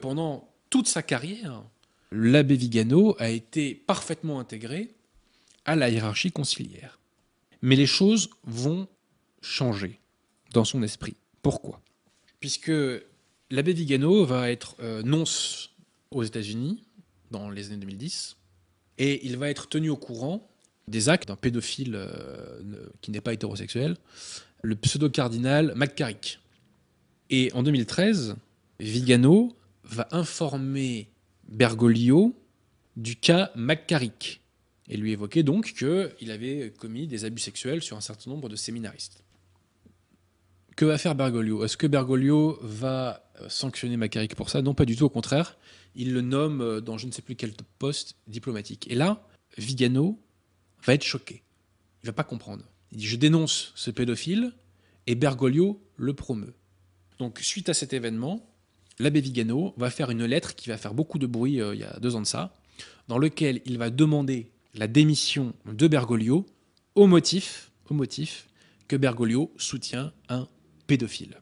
pendant toute sa carrière, l'abbé Vigano a été parfaitement intégré à la hiérarchie conciliaire. Mais les choses vont changer dans son esprit. Pourquoi ? Puisque l'abbé Vigano va être nonce aux États-Unis dans les années 2010, et il va être tenu au courant des actes d'un pédophile qui n'est pas hétérosexuel, le pseudo-cardinal McCarrick. Et en 2013, Vigano va informer Bergoglio du cas McCarrick et lui évoquer donc qu'il avait commis des abus sexuels sur un certain nombre de séminaristes. Que va faire Bergoglio ? Est-ce que Bergoglio va sanctionner McCarrick pour ça ? Non, pas du tout, au contraire. Il le nomme dans je ne sais plus quel poste diplomatique. Et là, Vigano va être choqué. Il ne va pas comprendre. Il dit « Je dénonce ce pédophile » et Bergoglio le promeut. Donc, suite à cet événement, l'abbé Vigano va faire une lettre qui va faire beaucoup de bruit il y a 2 ans de ça, dans lequel il va demander la démission de Bergoglio au motif que Bergoglio soutient un pédophile.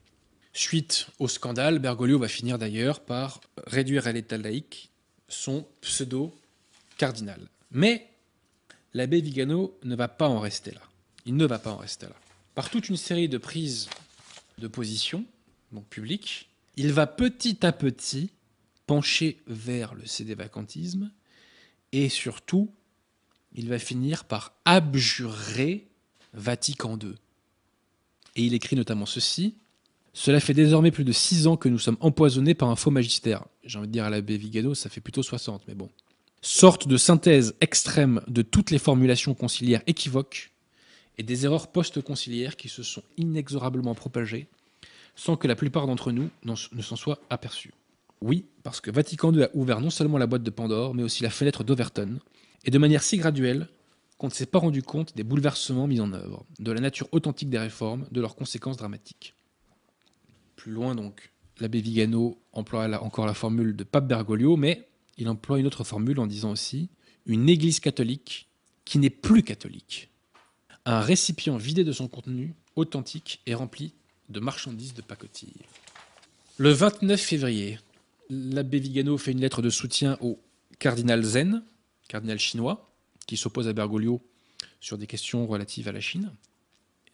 Suite au scandale, Bergoglio va finir d'ailleurs par réduire à l'état laïque son pseudo-cardinal. Mais l'abbé Vigano ne va pas en rester là. Il ne va pas en rester là. Par toute une série de prises de position, donc publiques, il va petit à petit pencher vers le sédévacantisme et surtout, il va finir par abjurer Vatican II. Et il écrit notamment ceci: « Cela fait désormais plus de 6 ans que nous sommes empoisonnés par un faux magistère. » J'ai envie de dire à l'abbé Vigano, ça fait plutôt 60, mais bon. Sorte de synthèse extrême de toutes les formulations conciliaires équivoques et des erreurs post-conciliaires qui se sont inexorablement propagées sans que la plupart d'entre nous ne s'en soient aperçus. Oui, parce que Vatican II a ouvert non seulement la boîte de Pandore, mais aussi la fenêtre d'Overton, et de manière si graduelle qu'on ne s'est pas rendu compte des bouleversements mis en œuvre, de la nature authentique des réformes, de leurs conséquences dramatiques. Plus loin donc, l'abbé Vigano emploie encore la formule de Pape Bergoglio, mais il emploie une autre formule en disant aussi « une église catholique qui n'est plus catholique, un récipient vidé de son contenu authentique et rempli de marchandises de pacotille. » Le 29 février, l'abbé Vigano fait une lettre de soutien au cardinal Zen, cardinal chinois, qui s'oppose à Bergoglio sur des questions relatives à la Chine.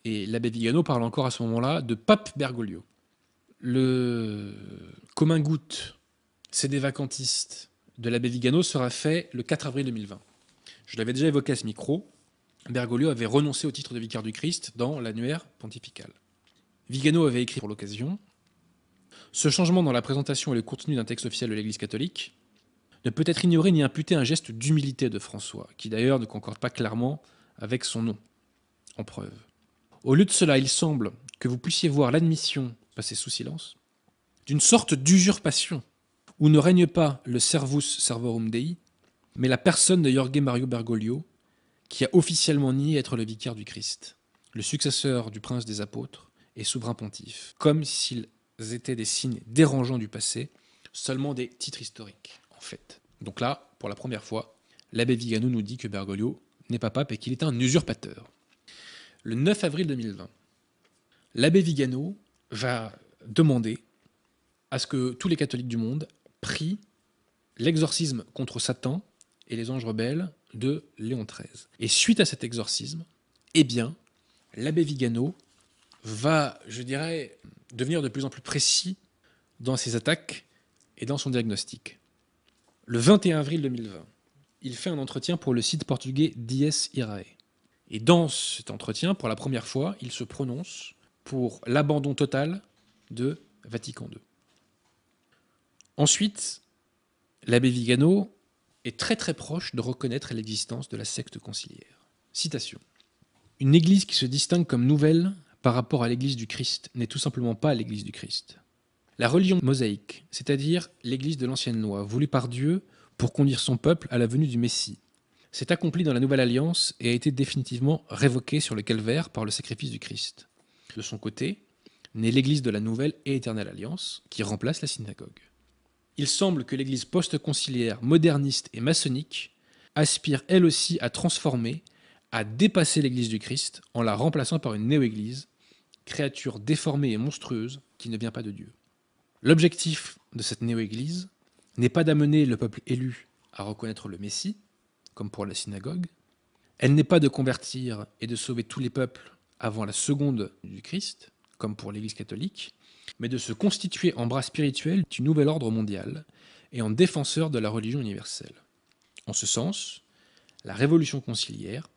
Et l'abbé Vigano parle encore à ce moment-là de Pape Bergoglio. Le commun-goutte sédévacantiste de l'abbé Vigano sera fait le 4 avril 2020. Je l'avais déjà évoqué à ce micro, Bergoglio avait renoncé au titre de vicaire du Christ dans l'annuaire pontifical. Vigano avait écrit pour l'occasion « Ce changement dans la présentation et le contenu d'un texte officiel de l'Église catholique ne peut être ignoré ni imputé à un geste d'humilité de François, qui d'ailleurs ne concorde pas clairement avec son nom, en preuve. Au lieu de cela, il semble que vous puissiez voir l'admission, passée sous silence, d'une sorte d'usurpation, où ne règne pas le servus servorum Dei, mais la personne de Jorge Mario Bergoglio, qui a officiellement nié être le vicaire du Christ, le successeur du prince des apôtres et souverain pontife, comme s'ils étaient des signes dérangeants du passé, seulement des titres historiques. Fait. Donc là, pour la première fois, l'abbé Vigano nous dit que Bergoglio n'est pas pape et qu'il est un usurpateur. Le 9 avril 2020, l'abbé Vigano va demander à ce que tous les catholiques du monde prient l'exorcisme contre Satan et les anges rebelles de Léon XIII. Et suite à cet exorcisme, eh bien, l'abbé Vigano va, je dirais, devenir de plus en plus précis dans ses attaques et dans son diagnostic. Le 21 avril 2020, il fait un entretien pour le site portugais Dies Irae. Et dans cet entretien, pour la première fois, il se prononce pour l'abandon total de Vatican II. Ensuite, l'abbé Vigano est très très proche de reconnaître l'existence de la secte conciliaire. Citation. « Une église qui se distingue comme nouvelle par rapport à l'église du Christ n'est tout simplement pas l'église du Christ. La religion mosaïque, c'est-à-dire l'église de l'ancienne loi, voulue par Dieu pour conduire son peuple à la venue du Messie, s'est accomplie dans la Nouvelle Alliance et a été définitivement révoquée sur le calvaire par le sacrifice du Christ. De son côté, naît l'église de la Nouvelle et Éternelle Alliance, qui remplace la synagogue. Il semble que l'église post-conciliaire, moderniste et maçonnique aspire elle aussi à transformer, à dépasser l'église du Christ en la remplaçant par une néo-église, créature déformée et monstrueuse qui ne vient pas de Dieu. L'objectif de cette néo-église n'est pas d'amener le peuple élu à reconnaître le Messie, comme pour la synagogue. Elle n'est pas de convertir et de sauver tous les peuples avant la seconde du Christ, comme pour l'Église catholique, mais de se constituer en bras spirituel du nouvel ordre mondial et en défenseur de la religion universelle. En ce sens, la révolution conciliaire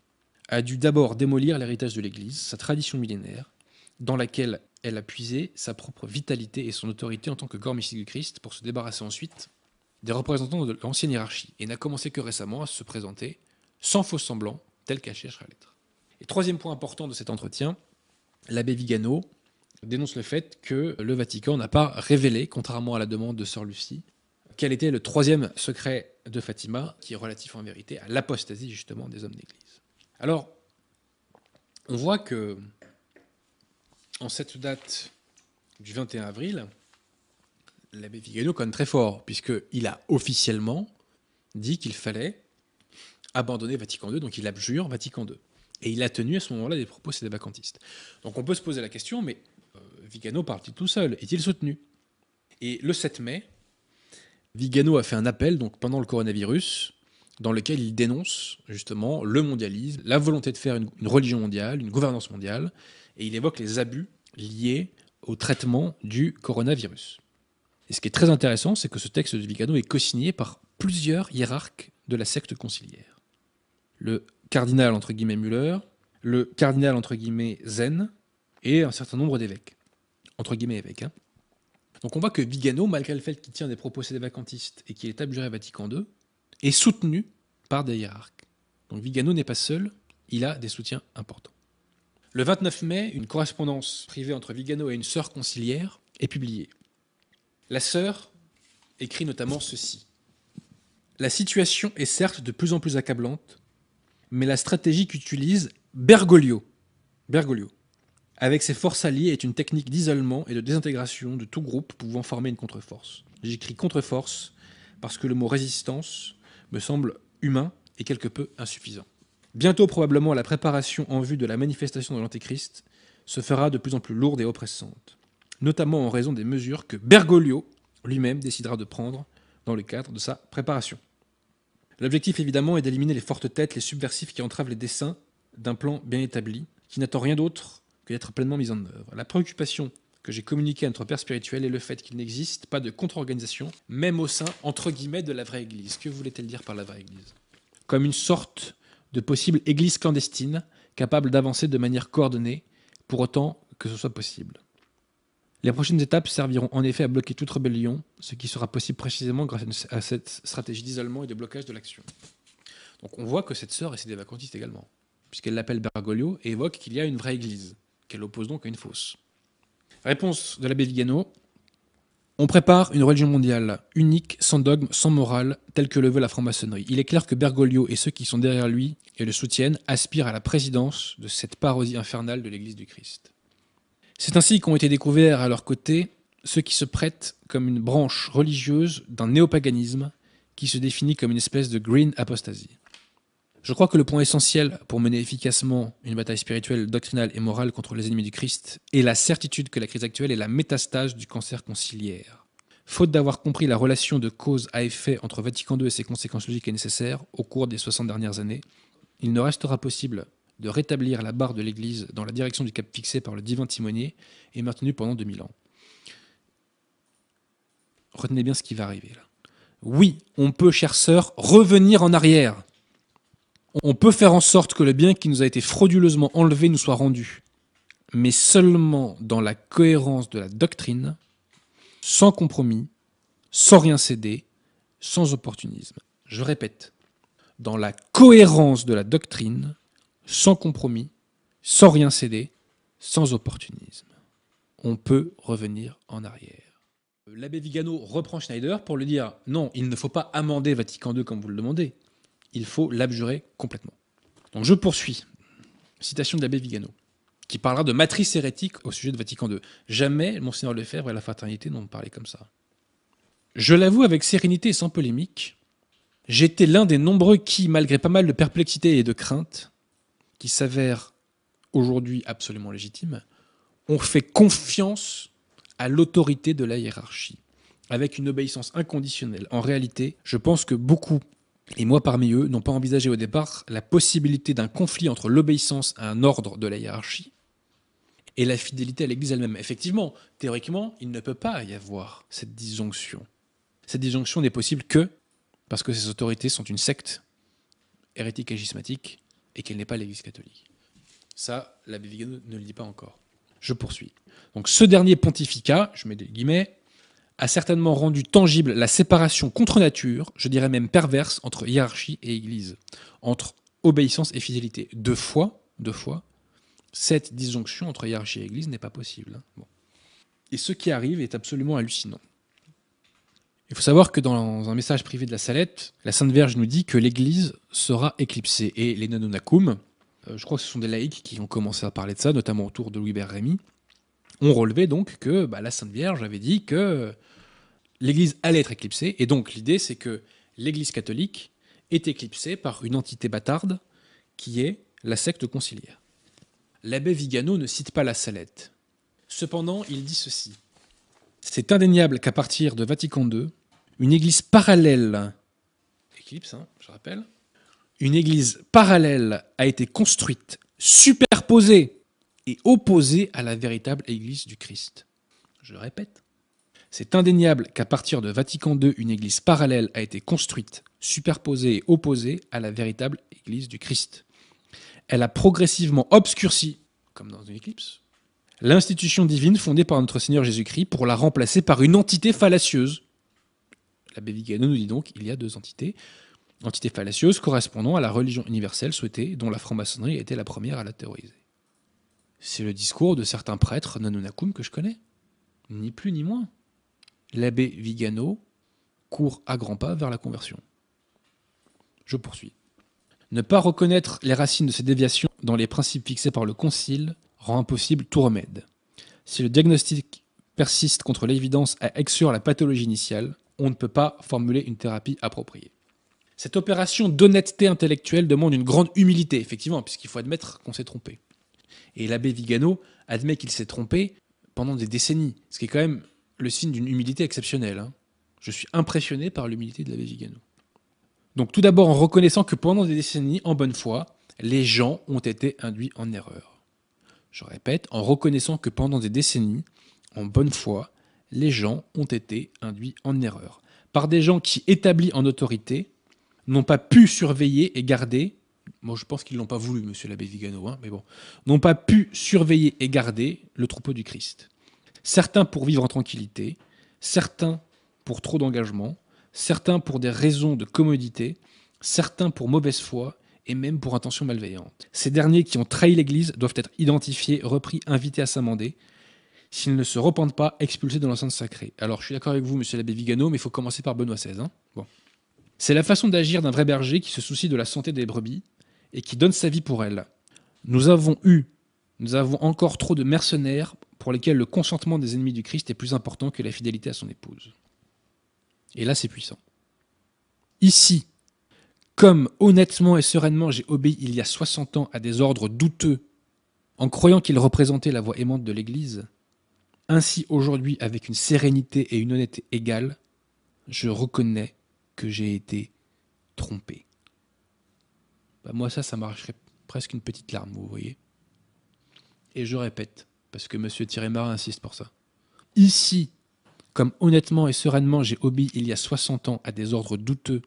a dû d'abord démolir l'héritage de l'Église, sa tradition millénaire, dans laquelle elle a puisé sa propre vitalité et son autorité en tant que corps mystique du Christ, pour se débarrasser ensuite des représentants de l'ancienne hiérarchie, et n'a commencé que récemment à se présenter sans faux semblant, tel qu'elle cherche à l'être. Et troisième point important de cet entretien, l'abbé Vigano dénonce le fait que le Vatican n'a pas révélé, contrairement à la demande de Sœur Lucie, quel était le troisième secret de Fatima, qui est relatif en vérité à l'apostasie justement des hommes d'Église. Alors, on voit que en cette date du 21 avril, l'abbé Vigano conne très fort, puisqu'il a officiellement dit qu'il fallait abandonner Vatican II, donc il abjure Vatican II. Et il a tenu à ce moment-là des propos sédévacantistes. Donc on peut se poser la question, mais Vigano parle-t-il tout seul? Est-il soutenu? Et le 7 mai, Vigano a fait un appel donc pendant le coronavirus, dans lequel il dénonce justement le mondialisme, la volonté de faire une religion mondiale, une gouvernance mondiale, et il évoque les abus liés au traitement du coronavirus. Et ce qui est très intéressant, c'est que ce texte de Vigano est co-signé par plusieurs hiérarques de la secte conciliaire. Le cardinal entre guillemets Müller, le cardinal entre guillemets Zen, et un certain nombre d'évêques. Entre guillemets évêques. Donc on voit que Vigano, malgré le fait qu'il tient des propos sédévacantistes et qu'il est abjuré à Vatican II, est soutenu par des hiérarques. Donc Vigano n'est pas seul, il a des soutiens importants. Le 29 mai, une correspondance privée entre Vigano et une sœur conciliaire est publiée. La sœur écrit notamment ceci. « La situation est certes de plus en plus accablante, mais la stratégie qu'utilise Bergoglio, avec ses forces alliées, est une technique d'isolement et de désintégration de tout groupe pouvant former une contre-force. J'écris contre-force parce que le mot résistance me semble humain et quelque peu insuffisant. Bientôt, probablement, la préparation en vue de la manifestation de l'Antéchrist se fera de plus en plus lourde et oppressante, notamment en raison des mesures que Bergoglio lui-même décidera de prendre dans le cadre de sa préparation. L'objectif, évidemment, est d'éliminer les fortes têtes, les subversifs qui entravent les desseins d'un plan bien établi, qui n'attend rien d'autre que d'être pleinement mis en œuvre. La préoccupation que j'ai communiquée à notre père spirituel est le fait qu'il n'existe pas de contre-organisation, même au sein, entre guillemets, de la vraie Église. Que voulait-elle dire par la vraie Église? Comme une sorte de possible Église clandestine, capable d'avancer de manière coordonnée, pour autant que ce soit possible. Les prochaines étapes serviront en effet à bloquer toute rébellion, ce qui sera possible précisément grâce à cette stratégie d'isolement et de blocage de l'action. Donc on voit que cette sœur est sédévacantiste également, puisqu'elle l'appelle Bergoglio et évoque qu'il y a une vraie Église, qu'elle oppose donc à une fausse. Réponse de l'abbé Vigano. On prépare une religion mondiale, unique, sans dogme, sans morale, telle que le veut la franc-maçonnerie. Il est clair que Bergoglio et ceux qui sont derrière lui et le soutiennent aspirent à la présidence de cette parodie infernale de l'Église du Christ. C'est ainsi qu'ont été découverts à leur côté ceux qui se prêtent comme une branche religieuse d'un néopaganisme qui se définit comme une espèce de green apostasy. Je crois que le point essentiel pour mener efficacement une bataille spirituelle, doctrinale et morale contre les ennemis du Christ est la certitude que la crise actuelle est la métastase du cancer conciliaire. Faute d'avoir compris la relation de cause à effet entre Vatican II et ses conséquences logiques et nécessaires au cours des 60 dernières années, il ne restera possible de rétablir la barre de l'Église dans la direction du cap fixé par le divin timonier et maintenu pendant 2000 ans. Retenez bien ce qui va arriver là. Oui, on peut, chère sœur, revenir en arrière. On peut faire en sorte que le bien qui nous a été frauduleusement enlevé nous soit rendu, mais seulement dans la cohérence de la doctrine, sans compromis, sans rien céder, sans opportunisme. Je répète, dans la cohérence de la doctrine, sans compromis, sans rien céder, sans opportunisme. On peut revenir en arrière. L'abbé Vigano reprend Schneider pour lui dire « Non, il ne faut pas amender Vatican II comme vous le demandez. Il faut l'abjurer complètement. » Donc je poursuis. Citation de l'abbé Vigano, qui parlera de matrice hérétique au sujet de Vatican II. Jamais Monseigneur Lefebvre et la fraternité n'ont parlé comme ça. Je l'avoue avec sérénité et sans polémique, j'étais l'un des nombreux qui, malgré pas mal de perplexité et de crainte, qui s'avèrent aujourd'hui absolument légitimes, ont fait confiance à l'autorité de la hiérarchie. avec une obéissance inconditionnelle. En réalité, je pense que beaucoup, et moi parmi eux, n'ont pas envisagé au départ la possibilité d'un conflit entre l'obéissance à un ordre de la hiérarchie et la fidélité à l'Église elle-même. Effectivement, théoriquement, il ne peut pas y avoir cette disjonction. Cette disjonction n'est possible que parce que ces autorités sont une secte hérétique et schismatique et qu'elle n'est pas l'Église catholique. Ça, l'abbé Vigano ne le dit pas encore. Je poursuis. Donc ce dernier pontificat, je mets des guillemets, a certainement rendu tangible la séparation contre nature, je dirais même perverse, entre hiérarchie et Église, entre obéissance et fidélité. Deux fois, cette disjonction entre hiérarchie et Église n'est pas possible. Bon. Et ce qui arrive est absolument hallucinant. Il faut savoir que dans un message privé de la Salette, la Sainte Vierge nous dit que l'Église sera éclipsée. Et les Nononacum, je crois que ce sont des laïcs qui ont commencé à parler de ça, notamment autour de Louis-Hébert Rémy, ont relevé donc que la Sainte Vierge avait dit que l'Église allait être éclipsée. Et donc l'idée, c'est que l'Église catholique est éclipsée par une entité bâtarde qui est la secte conciliaire. L'abbé Vigano ne cite pas la Salette. Cependant, il dit ceci. C'est indéniable qu'à partir de Vatican II, une église parallèle, éclipse, je rappelle, une église parallèle a été construite, superposée et opposée à la véritable église du Christ. Je le répète. C'est indéniable qu'à partir de Vatican II, une église parallèle a été construite, superposée et opposée à la véritable église du Christ. Elle a progressivement obscurci, comme dans une éclipse, l'institution divine fondée par notre Seigneur Jésus-Christ pour la remplacer par une entité fallacieuse. L'abbé Vigano nous dit donc qu'il y a deux entités. Entité fallacieuse correspondant à la religion universelle souhaitée, dont la franc-maçonnerie a été la première à la théoriser. C'est le discours de certains prêtres Nononacum que je connais. Ni plus ni moins. L'abbé Vigano court à grands pas vers la conversion. Je poursuis. Ne pas reconnaître les racines de ces déviations dans les principes fixés par le Concile rend impossible tout remède. Si le diagnostic persiste contre l'évidence à exclure la pathologie initiale, on ne peut pas formuler une thérapie appropriée. Cette opération d'honnêteté intellectuelle demande une grande humilité, effectivement, puisqu'il faut admettre qu'on s'est trompé. Et l'abbé Vigano admet qu'il s'est trompé pendant des décennies, ce qui est quand même le signe d'une humilité exceptionnelle. Je suis impressionné par l'humilité de l'abbé Vigano. Donc tout d'abord en reconnaissant que pendant des décennies, en bonne foi, les gens ont été induits en erreur. Je répète, en reconnaissant que pendant des décennies, en bonne foi, les gens ont été induits en erreur. Par des gens qui, établis en autorité, n'ont pas pu surveiller et garder, moi je pense qu'ils ne l'ont pas voulu, monsieur l'abbé Vigano, mais bon, n'ont pas pu surveiller et garder le troupeau du Christ. Certains pour vivre en tranquillité, certains pour trop d'engagement, certains pour des raisons de commodité, certains pour mauvaise foi et même pour intention malveillante. Ces derniers qui ont trahi l'Église doivent être identifiés, repris, invités à s'amender. S'ils ne se repentent pas, expulsés de l'enceinte sacrée. Alors, je suis d'accord avec vous, monsieur l'abbé Vigano, mais il faut commencer par Benoît XVI. Bon. C'est la façon d'agir d'un vrai berger qui se soucie de la santé des brebis et qui donne sa vie pour elles. Nous avons encore trop de mercenaires pour lesquels le consentement des ennemis du Christ est plus important que la fidélité à son épouse. Et là, c'est puissant. Ici, comme honnêtement et sereinement j'ai obéi il y a 60 ans à des ordres douteux, en croyant qu'ils représentaient la voie aimante de l'Église, ainsi aujourd'hui, avec une sérénité et une honnêteté égales, je reconnais que j'ai été trompé. Moi, ça m'arracherait presque une petite larme, vous voyez. Et je répète, parce que M. Thierry-Marin insiste pour ça. Ici, comme honnêtement et sereinement j'ai obéi il y a 60 ans à des ordres douteux,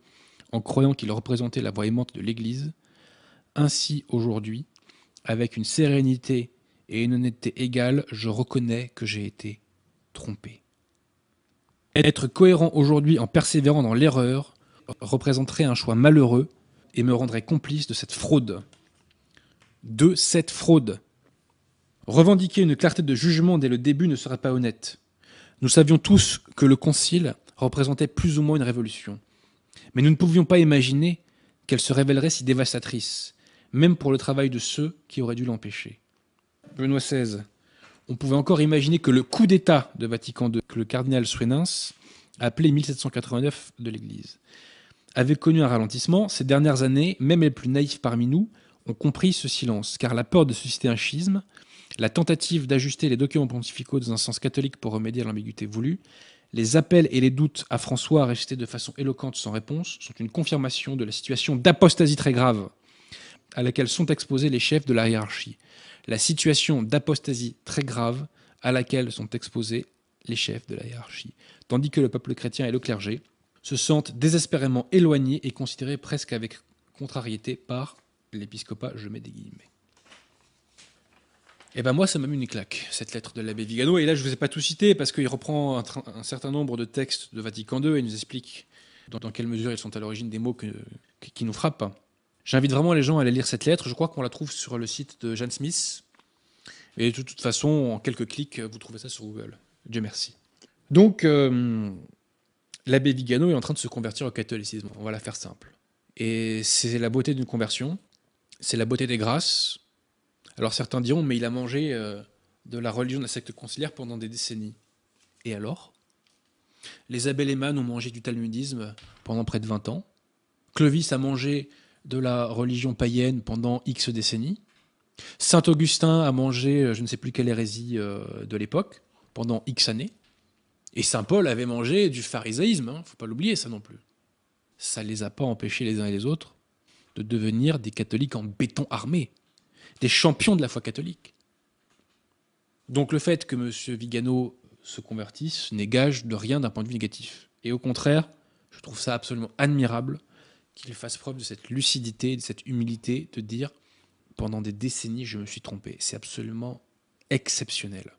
en croyant qu'ils représentaient la voie aimante de l'Église, ainsi aujourd'hui, avec une sérénité et une honnêteté égale, je reconnais que j'ai été trompé. Être cohérent aujourd'hui en persévérant dans l'erreur représenterait un choix malheureux et me rendrait complice de cette fraude. De cette fraude. Revendiquer une clarté de jugement dès le début ne serait pas honnête. Nous savions tous que le Concile représentait plus ou moins une révolution. Mais nous ne pouvions pas imaginer qu'elle se révélerait si dévastatrice, même pour le travail de ceux qui auraient dû l'empêcher. Benoît XVI, on pouvait encore imaginer que le coup d'État de Vatican II, que le cardinal Suenens, appelé 1789 de l'Église, avait connu un ralentissement. Ces dernières années, même les plus naïfs parmi nous ont compris ce silence, car la peur de susciter un schisme, la tentative d'ajuster les documents pontificaux dans un sens catholique pour remédier à l'ambiguïté voulue, Les appels et les doutes à François restés de façon éloquente sans réponse sont une confirmation de la situation d'apostasie très grave à laquelle sont exposés les chefs de la hiérarchie. La situation d'apostasie très grave à laquelle sont exposés les chefs de la hiérarchie. Tandis que le peuple chrétien et le clergé se sentent désespérément éloignés et considérés presque avec contrariété par l'épiscopat, je mets des guillemets. Et ben moi, ça m'a mis une claque, cette lettre de l'abbé Vigano. Et là, je ne vous ai pas tout cité parce qu'il reprend un certain nombre de textes de Vatican II et nous explique dans quelle mesure ils sont à l'origine des mots qui nous frappent. J'invite vraiment les gens à aller lire cette lettre. Je crois qu'on la trouve sur le site de Jeanne Smith. Et de toute façon, en quelques clics, vous trouvez ça sur Google. Dieu merci. Donc, l'abbé Vigano est en train de se convertir au catholicisme. On va la faire simple. Et c'est la beauté d'une conversion. C'est la beauté des grâces. Alors certains diront, mais il a mangé de la religion de la secte conciliaire pendant des décennies. Et alors ? Les abbés Lehmann ont mangé du talmudisme pendant près de 20 ans. Clovis a mangé de la religion païenne pendant X décennies. Saint Augustin a mangé je ne sais plus quelle hérésie de l'époque pendant X années. Et Saint Paul avait mangé du pharisaïsme, hein, faut pas l'oublier ça non plus. Ça les a pas empêchés les uns et les autres de devenir des catholiques en béton armé, des champions de la foi catholique. Donc le fait que M. Vigano se convertisse n'est gage de rien d'un point de vue négatif. Et au contraire, je trouve ça absolument admirable qu'il fasse preuve de cette lucidité, de cette humilité, de dire « pendant des décennies, je me suis trompé ». C'est absolument exceptionnel.